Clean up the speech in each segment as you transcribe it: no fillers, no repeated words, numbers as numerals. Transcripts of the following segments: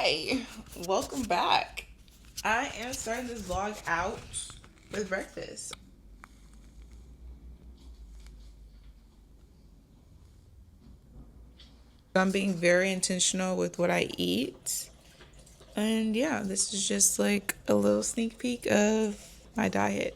Hey, welcome back. I am starting this vlog out with breakfast. I'm being very intentional with what I eat. And yeah, this is just like a little sneak peek of my diet.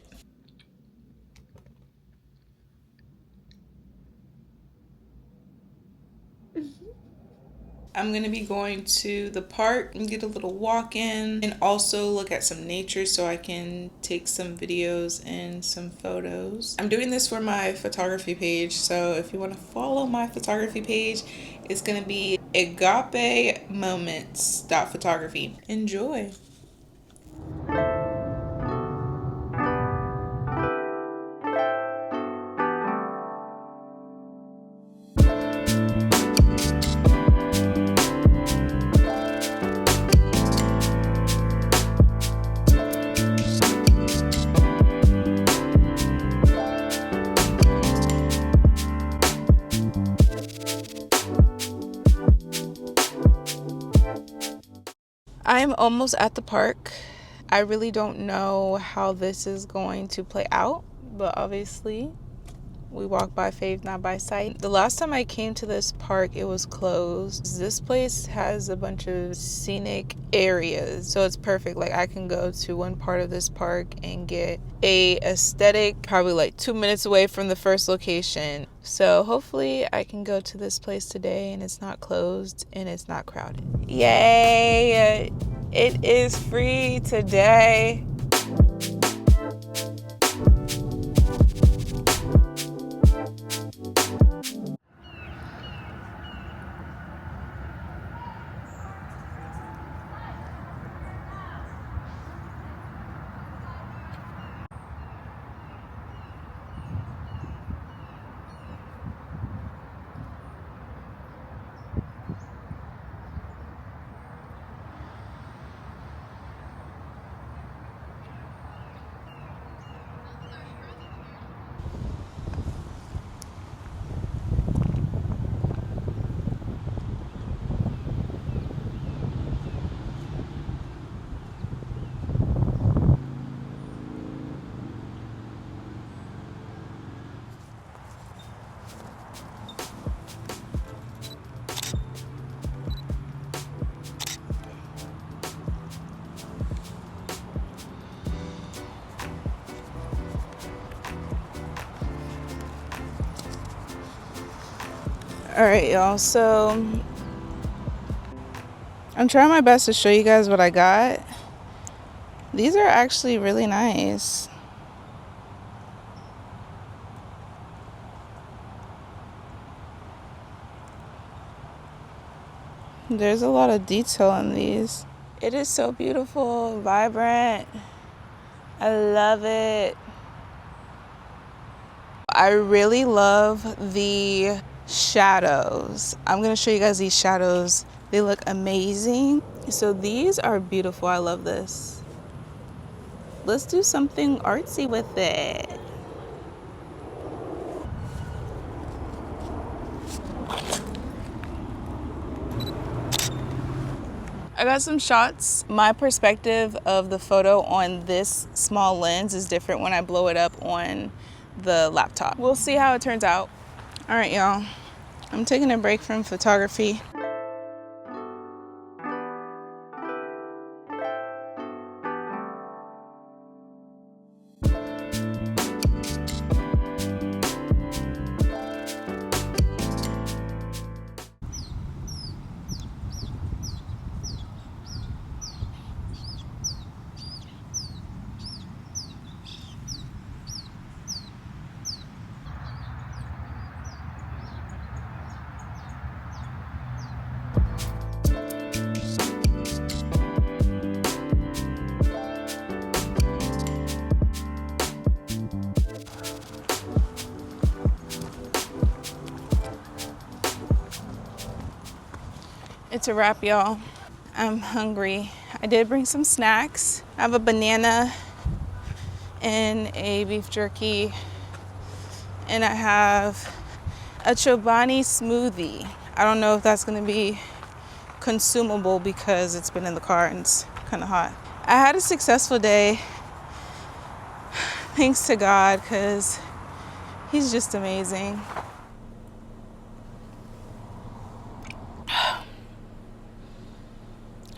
I'm gonna be going to the park and get a little walk in and also look at some nature so I can take some videos and some photos. I'm doing this for my photography page, so if you want to follow my photography page, it's gonna be agape moments.photography. Enjoy. I'm almost at the park. I really don't know how this is going to play out, but obviously we walk by faith, not by sight. The last time I came to this park, it was closed. This place has a bunch of scenic areas, so it's perfect. Like I can go to one part of this park and get a aesthetic, probably like 2 minutes away from the first location. So hopefully I can go to this place today and it's not closed and it's not crowded. Yay! It is free today. All right, y'all. So I'm trying my best to show you guys what I got. These are actually really nice. There's a lot of detail in these. It is so beautiful, vibrant. I love it. I really love the shadows. I'm gonna show you guys these shadows. They look amazing. So these are beautiful. I love this. Let's do something artsy with it. I got some shots. My perspective of the photo on this small lens is different when I blow it up on the laptop. We'll see how it turns out. All right, y'all. I'm taking a break from photography. It's a wrap, y'all. I'm hungry. I did bring some snacks. I have a banana and a beef jerky, and I have a Chobani smoothie. I don't know if that's gonna be consumable because it's been in the car and it's kind of hot. I had a successful day. Thanks to God, because he's just amazing.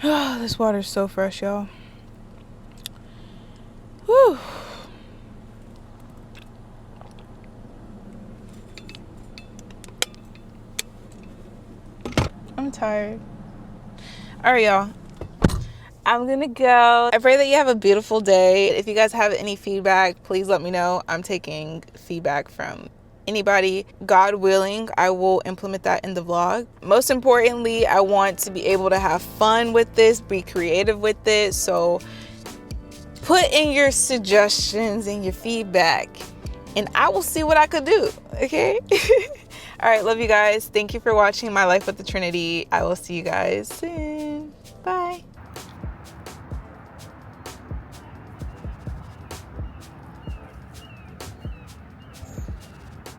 Oh, this water's so fresh, y'all. Whew. I'm tired. All right, y'all. I'm gonna go. I pray that you have a beautiful day. If you guys have any feedback, please let me know. I'm taking feedback from anybody. God willing, I will implement that in the vlog. Most importantly, I want to be able to have fun with this, be creative with this. So put in your suggestions and your feedback, and I will see what I could do, okay? All right, love you guys. Thank you for watching My Life with the Trinity. I will see you guys soon. Bye.